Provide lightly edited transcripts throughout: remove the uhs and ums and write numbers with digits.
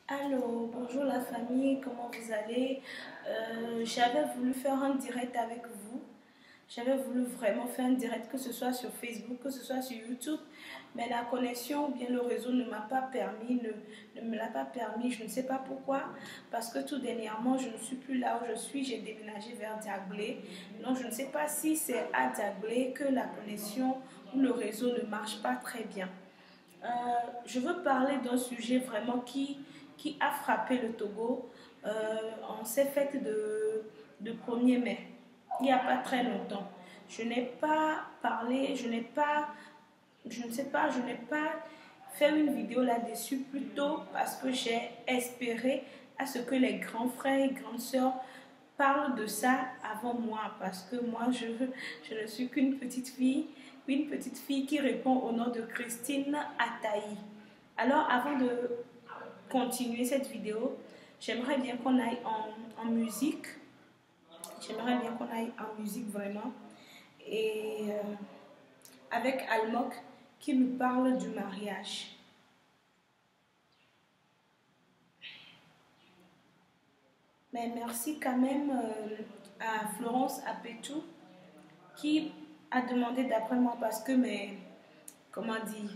Allô, bonjour la famille, comment vous allez? J'avais voulu faire un direct avec vous. J'avais voulu vraiment faire un direct, que ce soit sur Facebook, que ce soit sur YouTube, mais la connexion ou bien le réseau ne m'a pas permis, ne me l'a pas permis, je ne sais pas pourquoi, parce que tout dernièrement, je ne suis plus là où je suis, j'ai déménagé vers Diaglé. Donc, je ne sais pas si c'est à Diaglé que la connexion ou le réseau ne marche pas très bien. Euh, je veux parler d'un sujet vraiment qui a frappé le Togo en cette fête de 1er mai, il n'y a pas très longtemps. Je n'ai pas parlé, je ne sais pas, je n'ai pas fait une vidéo là-dessus plutôt parce que j'ai espéré à ce que les grands frères et grandes sœurs parlent de ça avant moi parce que moi je ne suis qu'une petite fille, une petite fille qui répond au nom de Christine Ataï. Alors avant de continuer cette vidéo, j'aimerais bien qu'on aille en musique. J'aimerais bien qu'on aille en musique vraiment. Et avec Almok qui nous parle du mariage. Mais merci quand même à Florence Apetou qui a demandé d'après moi parce que comment dire,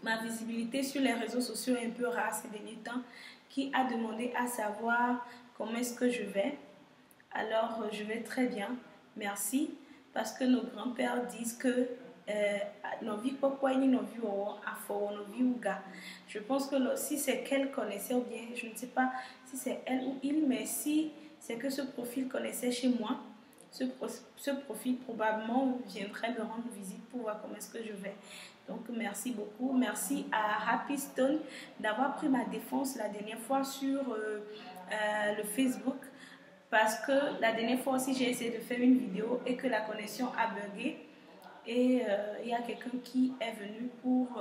ma visibilité sur les réseaux sociaux est un peu rare ces derniers temps, qui a demandé à savoir comment est-ce que je vais. Alors, je vais très bien, merci, parce que nos grands-pères disent que je pense que si c'est qu'elle connaissait ou bien, je ne sais pas si c'est elle ou il, mais si c'est que ce profil connaissait chez moi, ce profil probablement viendrait me rendre visite pour voir comment est-ce que je vais. Donc, merci beaucoup. Merci à Happy Stone d'avoir pris ma défense la dernière fois sur le Facebook. Parce que la dernière fois aussi, j'ai essayé de faire une vidéo et que la connexion a bugué. Et il y a quelqu'un qui est venu pour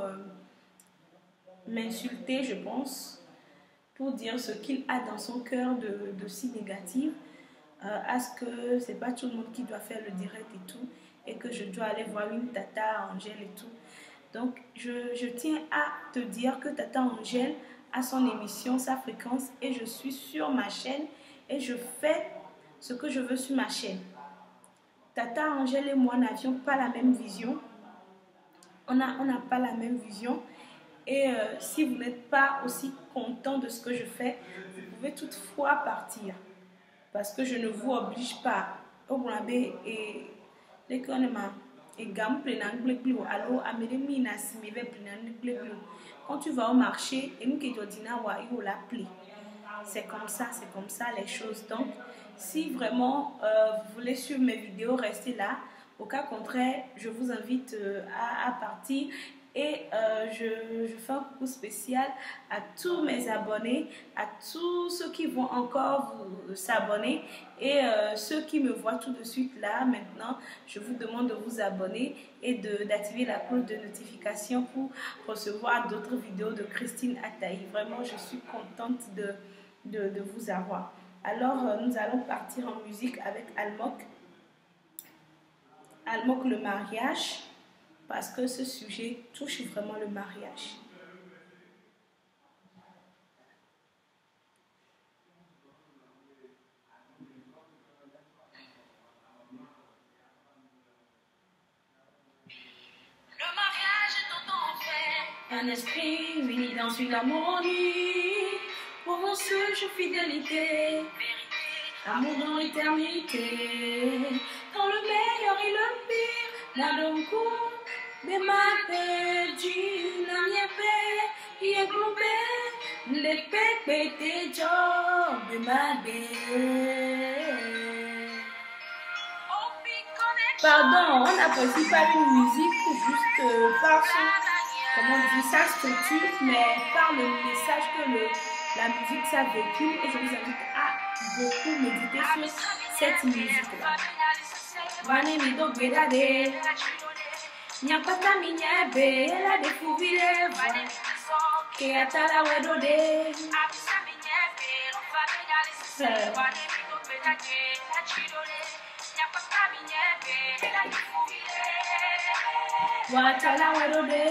m'insulter, je pense, pour dire ce qu'il a dans son cœur de si négatif, à ce que c'est pas tout le monde qui doit faire le direct et tout, et que je dois aller voir une Tata Angèle et tout. Donc, je tiens à te dire que Tata Angèle a son émission, sa fréquence, et je suis sur ma chaîne et je fais ce que je veux sur ma chaîne. Tata Angèle et moi n'avions pas la même vision. On n'a pas la même vision. Et si vous n'êtes pas aussi content de ce que je fais, vous pouvez toutefois partir. Parce que je ne vous oblige pas. Et quand tu vas au marché, c'est comme ça les choses. Donc, si vraiment vous voulez suivre mes vidéos, restez là. Au cas contraire, je vous invite à partir. Et je fais un coucou spécial à tous mes abonnés, à tous ceux qui vont encore s'abonner et ceux qui me voient tout de suite là, maintenant, je vous demande de vous abonner et d'activer la cloche de notification pour recevoir d'autres vidéos de Christine Ataï. Vraiment, je suis contente de vous avoir. Alors, nous allons partir en musique avec Almok. Almok, le mariage. Parce que ce sujet touche vraiment le mariage. Le mariage est autant en fait Un esprit uni dans une harmonie, pour une seule fidélité, amour dans l'éternité, dans le meilleur et le pire, la donkou. Be mabe du na miebe ye glube le pepe te jo be mabe. Pardon, on n'apprécie pas une musique juste par son, comment on dit, sa structure, mais par le message que la musique ça véhicule. Et je vous invite à beaucoup méditer sur cette musique-là. Vanemi do bedade. Nyakota minyebe, la découvrir que atala wedode. Watala wedode,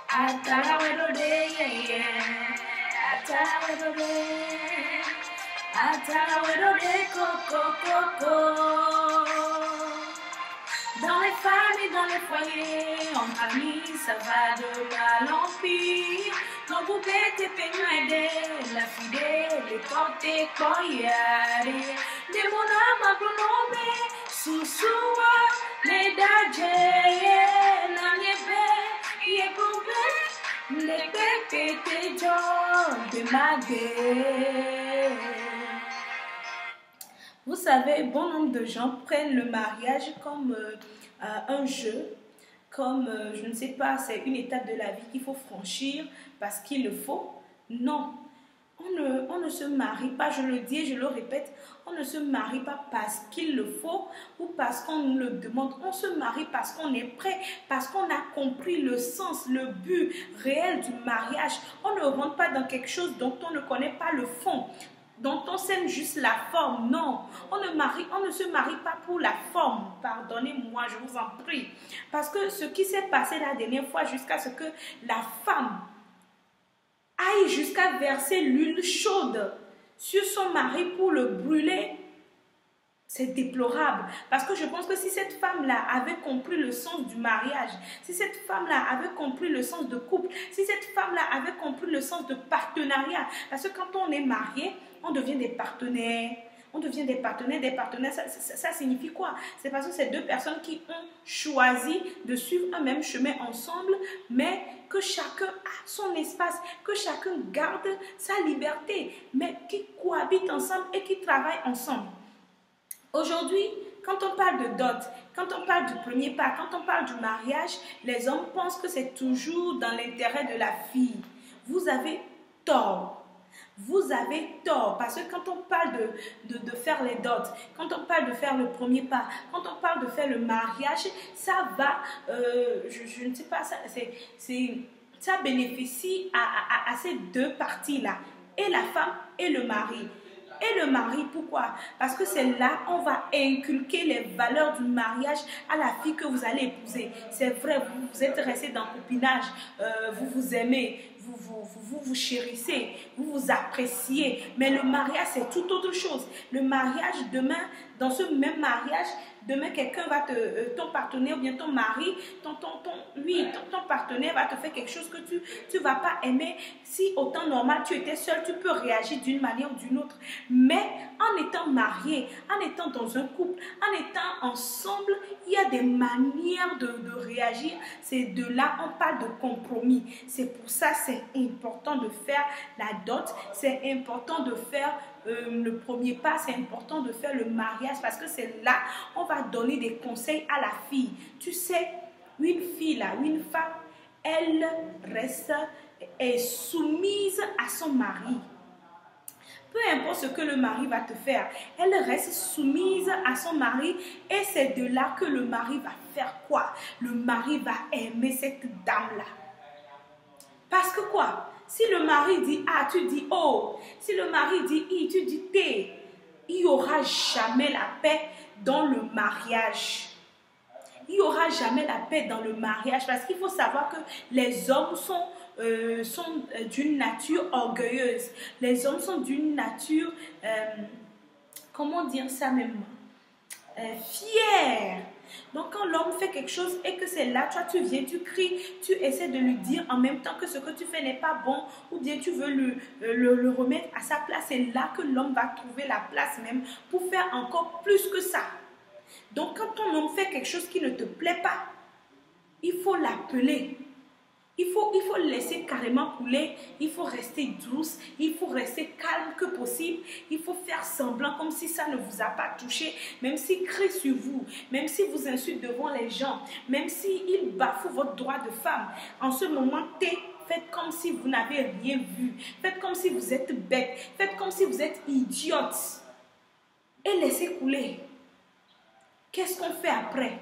atala wedode, yeah yeah. Dans les familles, dans les foyers, entre amis, ça va de mal en pire. Non poupée te pegnade, la fidèle, les portes coyare. De mon âme à pronomé, sous-soua, les dadjé, la niébé, yé poupée, les pétés te jambes de ma gueule. Vous savez, bon nombre de gens prennent le mariage comme un jeu, comme, je ne sais pas, c'est une étape de la vie qu'il faut franchir parce qu'il le faut. Non, on ne se marie pas, je le dis et je le répète, on ne se marie pas parce qu'il le faut ou parce qu'on nous le demande. On se marie parce qu'on est prêt, parce qu'on a compris le sens, le but réel du mariage. On ne rentre pas dans quelque chose dont on ne connaît pas le fond, dont on sème juste la forme. Non, on ne se marie pas pour la forme. Pardonnez-moi, je vous en prie. Parce que ce qui s'est passé la dernière fois, jusqu'à ce que la femme aille jusqu'à verser l'huile chaude sur son mari pour le brûler, c'est déplorable. Parce que je pense que si cette femme-là avait compris le sens du mariage, si cette femme-là avait compris le sens de couple, si cette femme-là avait compris le sens de partenariat, parce que quand on est marié, on devient des partenaires. On devient des partenaires, ça signifie quoi? C'est parce que c'est deux personnes qui ont choisi de suivre un même chemin ensemble, mais que chacun a son espace, que chacun garde sa liberté, mais qui cohabitent ensemble et qui travaillent ensemble. Aujourd'hui, quand on parle de dot, quand on parle du premier pas, quand on parle du mariage, les hommes pensent que c'est toujours dans l'intérêt de la fille. Vous avez tort. Vous avez tort, parce que quand on parle de faire les dots, quand on parle de faire le premier pas, quand on parle de faire le mariage, ça va, je ne sais pas, ça bénéficie à ces deux parties-là, et la femme et le mari. Et le mari, pourquoi? Parce que c'est là on va inculquer les valeurs du mariage à la fille que vous allez épouser. C'est vrai, vous êtes resté dans le copinage, vous vous aimez, vous chérissez, vous vous appréciez. Mais le mariage, c'est tout autre chose. Le mariage, demain, dans ce même mariage, demain, quelqu'un va ton partenaire ou bien ton mari, ton partenaire va te faire quelque chose que tu vas pas aimer. Si au temps normal, tu étais seul, tu peux réagir d'une manière ou d'une autre. Mais en étant marié, en étant dans un couple, en étant ensemble, il y a des manières de réagir. C'est de là, on parle de compromis. C'est pour ça, c'est important de faire la dot. C'est important de faire le premier pas, c'est important de faire le mariage parce que c'est là on va donner des conseils à la fille. Tu sais, une fille là, une femme, elle est soumise à son mari. Peu importe ce que le mari va te faire, elle reste soumise à son mari et c'est de là que le mari va faire quoi? Le mari va aimer cette dame-là. Parce que quoi? Si le mari dit A, tu dis O. Si le mari dit I, tu dis T. Il n'y aura jamais la paix dans le mariage. Il n'y aura jamais la paix dans le mariage parce qu'il faut savoir que les hommes sont d'une nature orgueilleuse. Les hommes sont d'une nature, comment dire ça même, fière. Donc quand l'homme fait quelque chose et que c'est là, toi tu viens, tu cries, tu essaies de lui dire en même temps que ce que tu fais n'est pas bon ou bien tu veux le remettre à sa place, c'est là que l'homme va trouver la place même pour faire encore plus que ça. Donc quand ton homme fait quelque chose qui ne te plaît pas, il faut l'appeler. Il faut le laisser carrément couler, il faut rester douce, il faut rester calme que possible, il faut faire semblant comme si ça ne vous a pas touché, même s'il crie sur vous, même si vous insulte devant les gens, même s'il bafoue votre droit de femme. En ce moment, faites comme si vous n'avez rien vu, faites comme si vous êtes bête, faites comme si vous êtes idiote et laissez couler. Qu'est-ce qu'on fait après?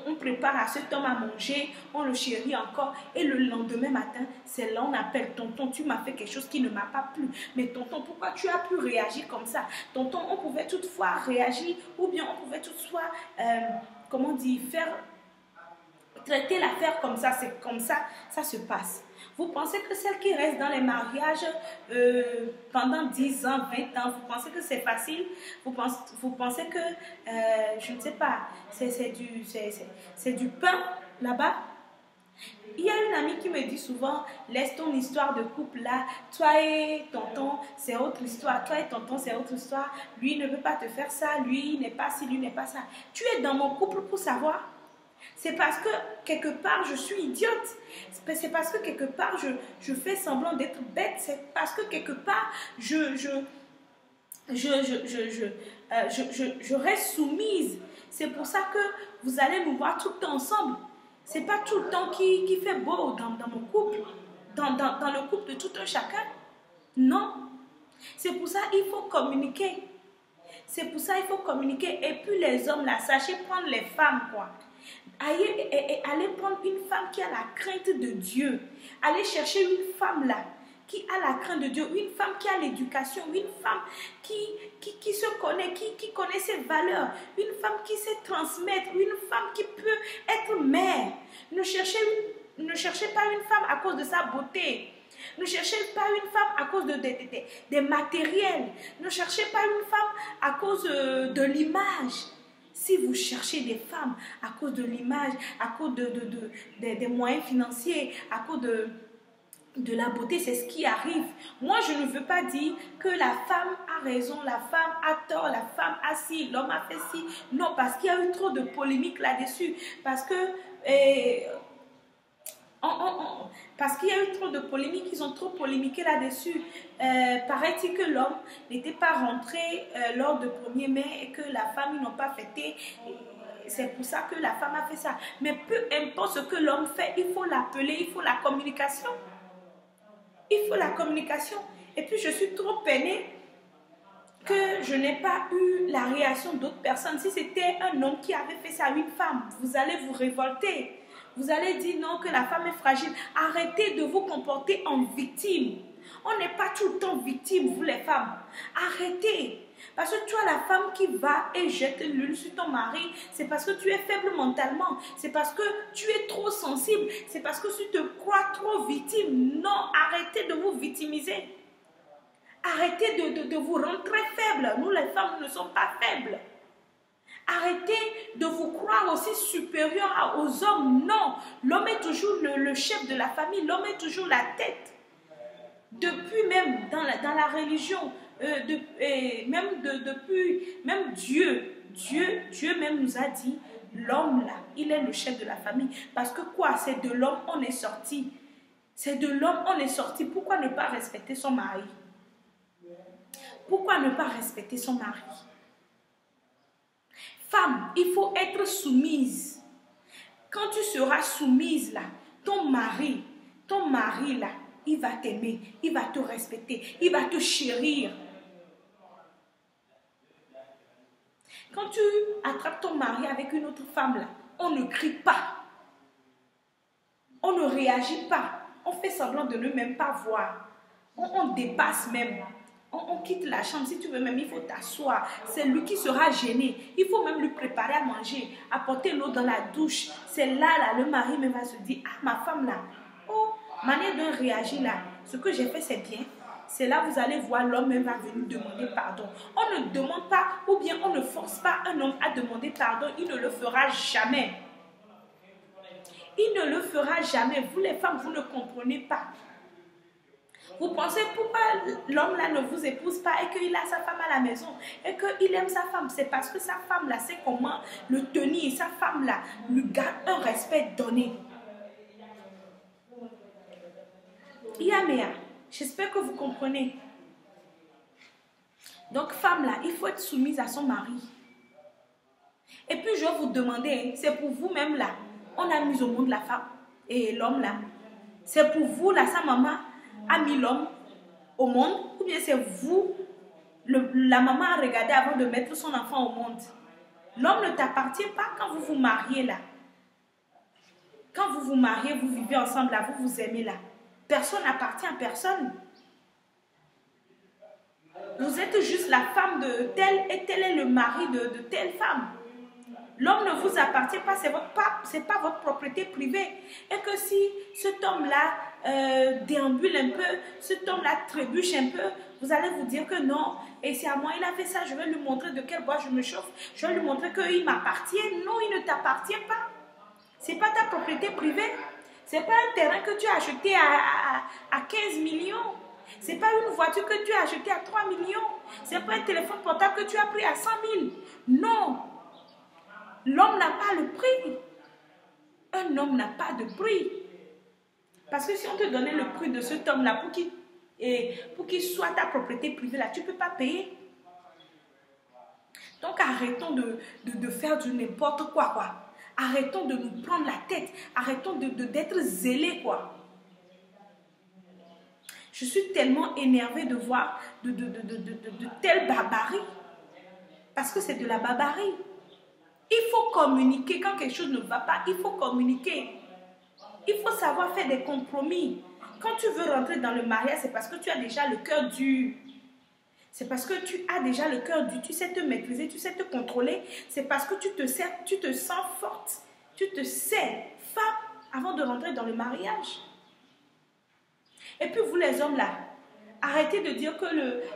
On prépare à cet homme à manger, on le chérit encore et le lendemain matin, c'est là on appelle tonton, tu m'as fait quelque chose qui ne m'a pas plu. Mais tonton, pourquoi tu as pu réagir comme ça? Tonton, on pouvait toutefois réagir ou bien on pouvait toutefois, comment dire, traiter l'affaire comme ça, c'est comme ça, ça se passe. Vous pensez que celles qui restent dans les mariages pendant 10 ans, 20 ans, vous pensez que c'est facile? Vous pensez que, je ne sais pas, c'est du pain là-bas? Il y a une amie qui me dit souvent, laisse ton histoire de couple là, toi et tonton, c'est autre histoire, toi et tonton, c'est autre histoire, lui ne peut pas te faire ça, lui n'est pas ci, lui n'est pas ça. Tu es dans mon couple pour savoir. C'est parce que quelque part je suis idiote, c'est parce que quelque part je fais semblant d'être bête, c'est parce que quelque part je reste soumise. C'est pour ça que vous allez nous voir tout le temps ensemble. C'est pas tout le temps qui fait beau dans mon couple, dans le couple de tout un chacun. Non. C'est pour ça qu'il faut communiquer. C'est pour ça qu'il faut communiquer. Et puis les hommes là, sachez prendre les femmes quoi. Allez prendre une femme qui a la crainte de Dieu. Allez chercher une femme là qui a la crainte de Dieu, une femme qui a l'éducation, une femme qui se connaît, qui connaît ses valeurs, une femme qui sait transmettre, une femme qui peut être mère. Ne cherchez pas une femme à cause de sa beauté. Ne cherchez pas une femme à cause des matériels. Ne cherchez pas une femme à cause de l'image. Si vous cherchez des femmes à cause de l'image, à cause des moyens financiers, à cause de la beauté, c'est ce qui arrive. Moi, je ne veux pas dire que la femme a raison, la femme a tort, la femme a ci, l'homme a fait ci. Non, parce qu'il y a eu trop de polémiques là-dessus. Parce qu'il y a eu trop de polémiques, ils ont trop polémiqué là-dessus. Paraît-il que l'homme n'était pas rentré lors de 1er mai et que la femme, ils n'ont pas fêté. C'est pour ça que la femme a fait ça. Mais peu importe ce que l'homme fait, il faut l'appeler, il faut la communication. Il faut la communication. Et puis je suis trop peinée que je n'ai pas eu la réaction d'autres personnes. Si c'était un homme qui avait fait ça à une femme, vous allez vous révolter. Vous allez dire non, que la femme est fragile. Arrêtez de vous comporter en victime. On n'est pas tout le temps victime, vous les femmes. Arrêtez. Parce que tu as la femme qui va et jette l'huile sur ton mari. C'est parce que tu es faible mentalement. C'est parce que tu es trop sensible. C'est parce que tu te crois trop victime. Non, arrêtez de vous victimiser. Arrêtez de vous rendre très faible. Nous les femmes ne sommes pas faibles. Arrêtez de vous croire aussi supérieur aux hommes. Non, l'homme est toujours le chef de la famille. L'homme est toujours la tête. Depuis même dans la religion, même Dieu même nous a dit, l'homme là, il est le chef de la famille. Parce que quoi, c'est de l'homme on est sorti. C'est de l'homme on est sorti. Pourquoi ne pas respecter son mari? Pourquoi ne pas respecter son mari? Femme, il faut être soumise. Quand tu seras soumise là, ton mari là, il va t'aimer, il va te respecter, il va te chérir. Quand tu attrapes ton mari avec une autre femme là, on ne crie pas. On ne réagit pas. On fait semblant de ne même pas voir. On dépasse même. On quitte la chambre. Si tu veux même, il faut t'asseoir. C'est lui qui sera gêné. Il faut même lui préparer à manger. Apporter l'eau dans la douche. C'est là, le mari même va se dire, ah, ma femme là, oh, manière de réagir là, ce que j'ai fait c'est bien. C'est là vous allez voir l'homme même va venir demander pardon. On ne demande pas ou bien on ne force pas un homme à demander pardon. Il ne le fera jamais. Il ne le fera jamais. Vous les femmes, vous ne comprenez pas. Vous pensez pourquoi l'homme là ne vous épouse pas et qu'il a sa femme à la maison et qu'il aime sa femme? C'est parce que sa femme là sait comment le tenir. Sa femme là lui garde un respect donné. Yamea, j'espère que vous comprenez. Donc femme là, il faut être soumise à son mari. Et puis je vais vous demander, c'est pour vous-même là, on a mis au monde la femme et l'homme là. C'est pour vous là, sa maman a mis l'homme au monde, ou bien c'est vous, la maman a regardé avant de mettre son enfant au monde. L'homme ne t'appartient pas quand vous vous mariez là. Quand vous vous mariez, vous vivez ensemble là, vous vous aimez là. Personne n'appartient à personne. Vous êtes juste la femme de telle et tel est le mari de telle femme. L'homme ne vous appartient pas, c'est pas votre propriété privée. Et que si cet homme-là déambule un peu, cet homme-là trébuche un peu, vous allez vous dire que non, et c'est à moi, il a fait ça, je vais lui montrer de quel bois je me chauffe, je vais lui montrer qu'il m'appartient. Non, il ne t'appartient pas. Ce n'est pas ta propriété privée. Ce n'est pas un terrain que tu as acheté à 15 millions. Ce n'est pas une voiture que tu as achetée à 3 millions. Ce n'est pas un téléphone portable que tu as pris à 100 000. Non. L'homme n'a pas le prix. Un homme n'a pas de prix. Parce que si on te donnait le prix de cet homme-là pour qu'il soit ta propriété privée, là, tu ne peux pas payer. Donc arrêtons de faire du n'importe quoi. Arrêtons de nous prendre la tête. Arrêtons d'être zélés, quoi. Je suis tellement énervée de voir de telle barbarie. Parce que c'est de la barbarie. Il faut communiquer quand quelque chose ne va pas. Il faut communiquer. Il faut savoir faire des compromis. Quand tu veux rentrer dans le mariage, c'est parce que tu as déjà le cœur dur. C'est parce que tu as déjà le cœur dur. Tu sais te maîtriser, tu sais te contrôler. C'est parce que tu te sens forte. Tu te sais femme avant de rentrer dans le mariage. Et puis vous les hommes là, arrêtez de dire que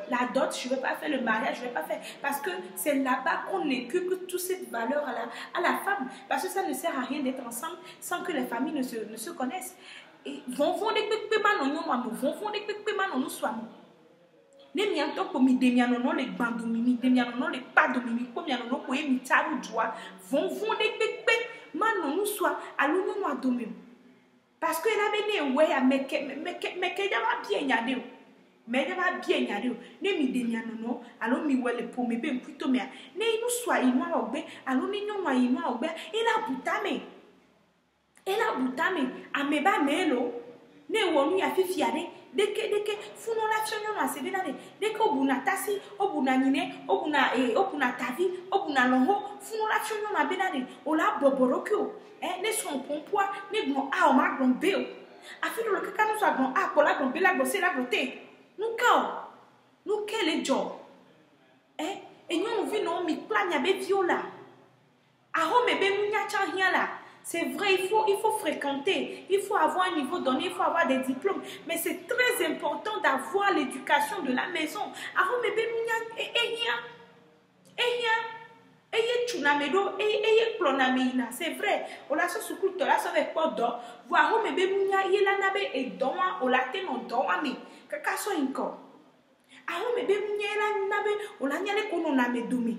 la dot, je ne vais pas faire le mariage, je ne vais pas faire. Parce que c'est là-bas qu'on inculque toute cette valeur à la femme. Parce que ça ne sert à rien d'être ensemble sans que les familles ne se connaissent. Et vont des pépémas non vont des pépémas non soit nous. Ne mianto ko mi demianono le bandomimi, demianono le padomimi, ko mianono ko emi taru joie. Vont des pépémas non soit à l'union à domim. Parce que la bene ouais à meke jama bien nyade. Mais jama bien nyade. Ne mi demianono, alors mi wele po me be nkuto me. Ne inu soit inu ogbe, alors ni nyo wa inu ogbe, ela butame ameba melo. Ne wonu ya fifiade. Deke funo la fionyo na sebe na de deke obuna tasi obuna nyine obuna tavi obuna longo funo la fionyo na benade ola boborokyo ne son pompoa ne gbon a o ma gbon be o afi do kaka no so gbon a pola gbon be la gbon se la grote nu ka le jo enyo vi no mi planya be viola a ho me be munya cha hia la. C'est vrai, il faut fréquenter, il faut avoir un niveau donné, il faut avoir des diplômes. Mais c'est très important d'avoir l'éducation de la maison. C'est vrai. On a ce soukou, on a ce repos d'or. Voir où bébé mounia, il a nabe et don, on l'a tenu don ami. Kaka so inko. Ah où bébé mounia, il a nabe, on l'a nyale qu'on a me domi.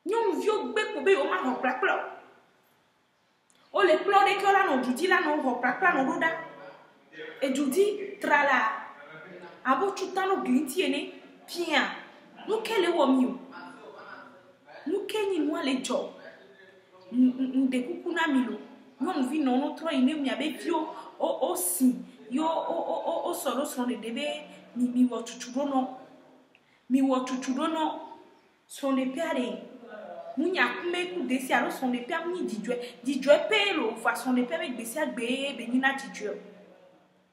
Nyon vieux bébé, on m'a remplacé. O le plan de que là non Judy là non repla non roda et Judy trala abo chutano glinti ene bien nous kele wo miu nous kenyi moi le job de kukuna milo nous vi non notre ine mi abe fio o si yo o soro son de debe mi wo chuchuro no son de pare. Mounya kume ku desi alo son de père ni dijwe pelo fa son de père avec besi agbe benina dijwe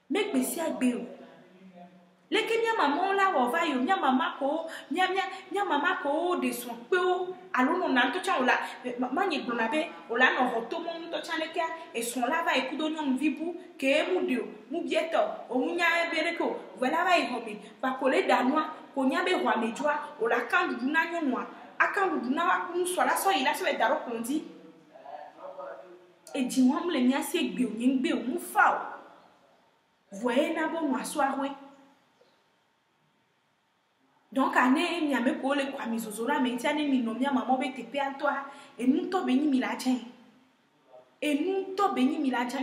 make besi agbe o leke nya maman la wo va yo nya mama ko de son pe o alo no na to cha ola manye glona be ola no hoto mo to cha leke e son la va e ku do nyon vibu ke mu dio mu bieto o munya ebere ko voilà va e homi va coller danoi ko nya be roi mejwa ola kan du na nyonwa akan du na wa kun so la so yi la so e daro kondi e di won le nya se gbe o yin gbe o mu fa o voyez na bo mo asoawe. Donc ane mi ame ko le kwa mi zozora me ti ane mi no mi mama be tepe antoa e nu to be ni mi la jan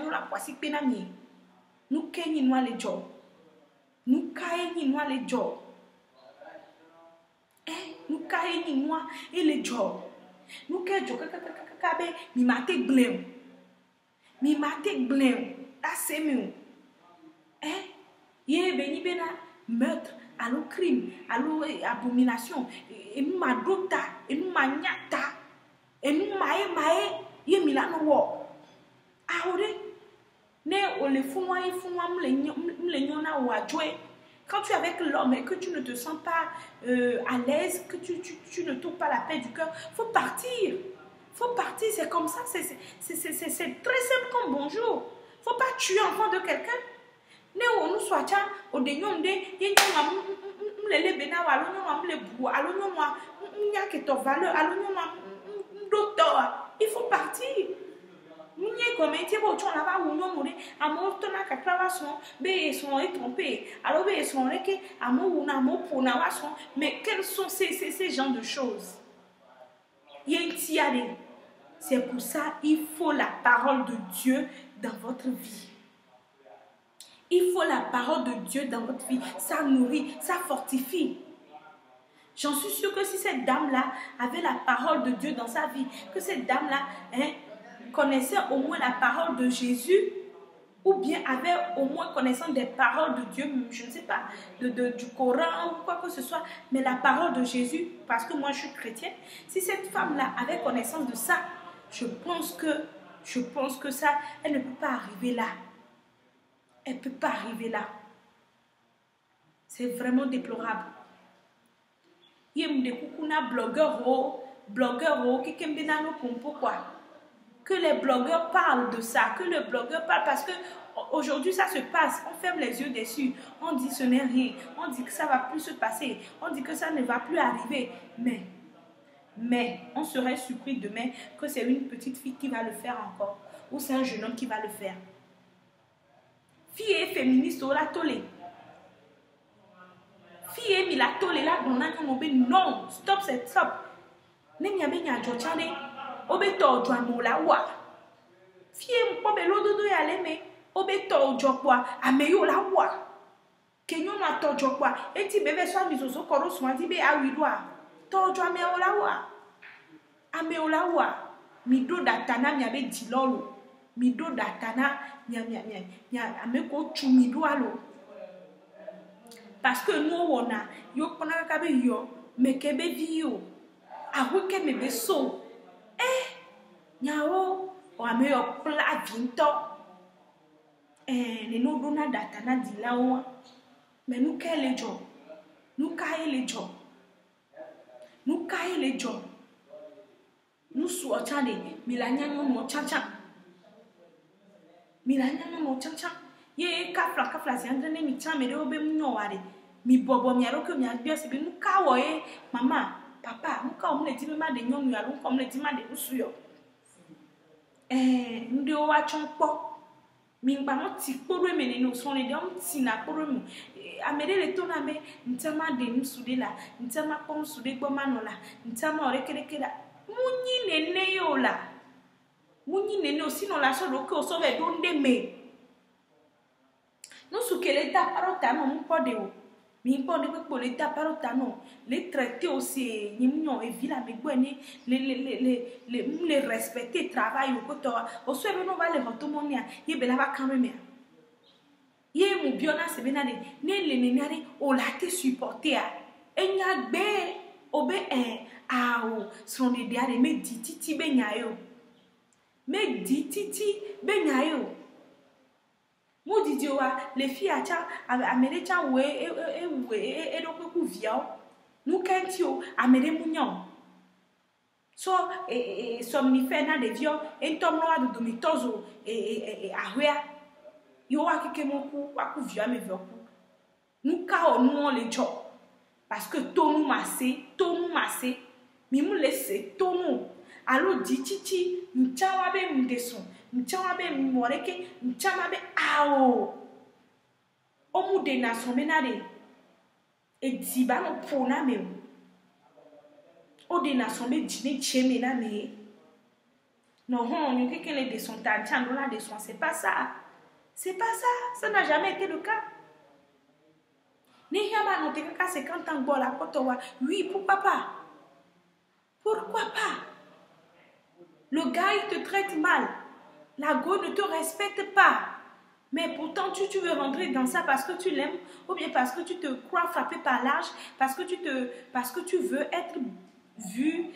yo la kwasi pe na mi nu kenyi no ale jo nu kai ni no ale jo nous caillons ni moi et les jobs nous caillons kakabe mi mate bleu là c'est mieux ye beni bena meurtre allo crime allo abomination et nous ma dota et nous ma nyata et nous mae ye milano wo aore ne o le funwa mle nyona wa joie. Quand tu es avec l'homme et que tu ne te sens pas à l'aise, que tu ne trouves pas la paix du cœur, il faut partir. C'est comme ça. C'est très simple comme bonjour. Il ne faut pas tuer l'enfant de quelqu'un. Ne wo nu soit cha o de nyom de ye nyom mlele bena wa lo nyom mle bu alo nyom nya ke to valeur alo nyom docteur. Il faut partir. Mounie comme un type autre là-bas où nous mourons à mon tour na kakra son be son est trompé alors be son reke à mon ou na mon pour na son mais quels sont ces genres de choses? C'est pour ça il faut la parole de Dieu dans votre vie. Il faut la parole de Dieu dans votre vie. Ça nourrit, ça fortifie. J'en suis sûre que si cette dame-là avait la parole de Dieu dans sa vie, que cette dame-là connaissait au moins la parole de Jésus, ou bien avait au moins connaissance des paroles de Dieu, je ne sais pas, du Coran ou quoi que ce soit, mais la parole de Jésus, parce que moi je suis chrétienne, si cette femme-là avait connaissance de ça, je pense que ça, elle ne peut pas arriver là. Elle ne peut pas arriver là. C'est vraiment déplorable. Il y a des blogueurs, que les blogueurs parlent de ça, que les blogueurs parlent, parce que aujourd'hui ça se passe, on ferme les yeux dessus, on dit ce n'est rien, on dit que ça ne va plus se passer, on dit que ça ne va plus arriver, mais on serait surpris demain que c'est une petite fille qui va le faire encore, ou c'est un jeune homme qui va le faire. Fille et féministe, la tolé. Fille et la tolé, là, non, stop, c'est stop. Obeto dwamo la wa fie mpo be lododo ya leme obeto jokwa ameyo la wa kenyo na to jokwa eti bebe so mi so koro so ati be awidwa to jo ameyo la wa mi do datana mi abe dilolo mi do datana nya ameko chu mi do alo parce que nous wona yo kona ka be yo mekebe vi yo ahuke mebe so nyao o ameyo pla vinto ne no dona data na dilawo mais nous quel job nous kai le job nous suotande milanya no chacha ye kafla si andre ne mi chame de obe mnyo ware mi bobo mi aroko mi agbia se bi nu kawo ye mama papa nu ka o mle ti me ma de nyon nu alo ko mle ti ma de usuyo ndị owa chọmkpọ mingba mo ti kporo emene no so ne de om ti na kporo mu amede le to na me ntama de nsude la ntama ko nsude gbo manola ntama orekereke la munyi nene yo la munyi nene osino la so do ke o so be do nde me no su ke le ta parota no mu pode o mi po de pe le ta parota no les traiter aussi nyimnyo e vila me gbo ni les respecter travail o ko to o so be no va le hotomonia ye be la va kan me ye mu biona se be na de ne le nenari o la te supporter a enya gbe obe o son de dia de me dititi be nyayo mo didi wa les filles acha amere cha we e do ku viao nu kentio amere munyo so somnifère na de vio entomlo adu domitozo ahwea yo wa keke moku wa ku vio me vio ku nu ka o nu on le jo parce que tonu massé mi mu laisser tonu alo dititi nchawa be mdeson nchawa be moreke nchama be ao omu de na so menade ediba no pona me o de na so be dine cheme na me non on que les de son tantan là de son c'est pas ça ça n'a jamais été le cas ni yama no te ka 50 ans bola kotowa oui pourquoi pas le gars il te traite mal. La go ne te respecte pas. Mais pourtant, tu veux rentrer dans ça parce que tu l'aimes ou bien parce que tu te crois frappé par l'âge, parce que tu veux être vu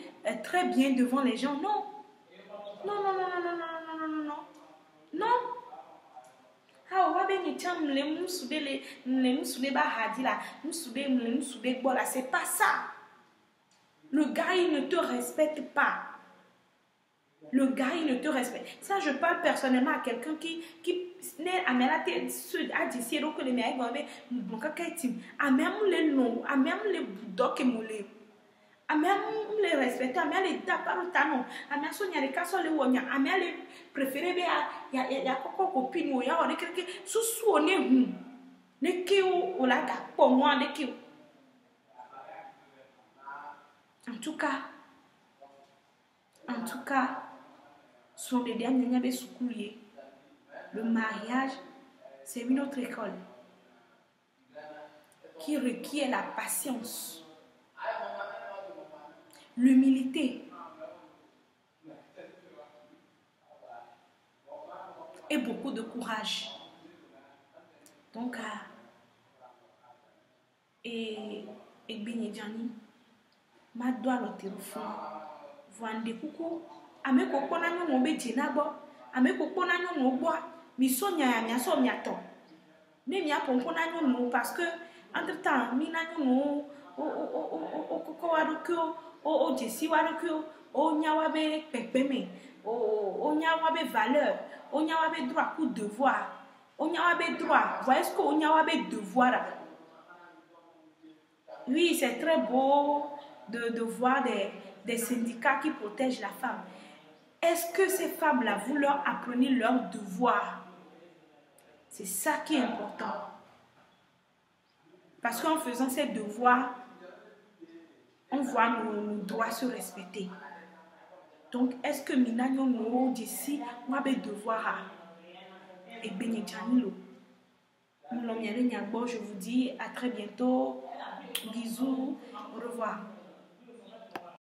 très bien devant les gens. Non. Ah, ouais, ben, c'est pas ça. Le gars, il ne te respecte pas. Ça, je parle personnellement à quelqu'un qui ne amela te a disi ro que le me gombe mbonka kaitim amem le no amem le budoke mole amem le respecter amem le da parotano amem so nya le kaso le wonya amem le préféré be ya koko copine o ya o nekeke susu o ne hu ne ki o la ga po mo ne ki en tout cas sont des derniers be soukulier. Le mariage, c'est une autre école qui requiert la patience, l'humilité et beaucoup de courage. Donc, et Benedjani, ma doigt le téléphone, vende coucou, ame kokona nyo be jinabo, ame kokona nyo bois. Mi so nya mi so mi ato ne mi apompo na nyo parce que entre temps mi na nyo o koko wa dokyo o jesi wa dokyo o nya wa be pepeme o nya wa be valeur o nya wa be droit ou devoir o nya wa be droit voyez ce que o nya wa be devoir. Oui, c'est très beau de voir des syndicats qui protègent la femme. Est-ce que ces femmes-là, vous leur apprenez leurs devoirs? C'est ça qui est important. Parce qu'en faisant ces devoirs, on voit nos droits se respecter. Donc, est-ce que Minagno nous d'ici, moi, des devoirs? Et Benedjanilo. Je vous dis à très bientôt. Bisous. Au revoir.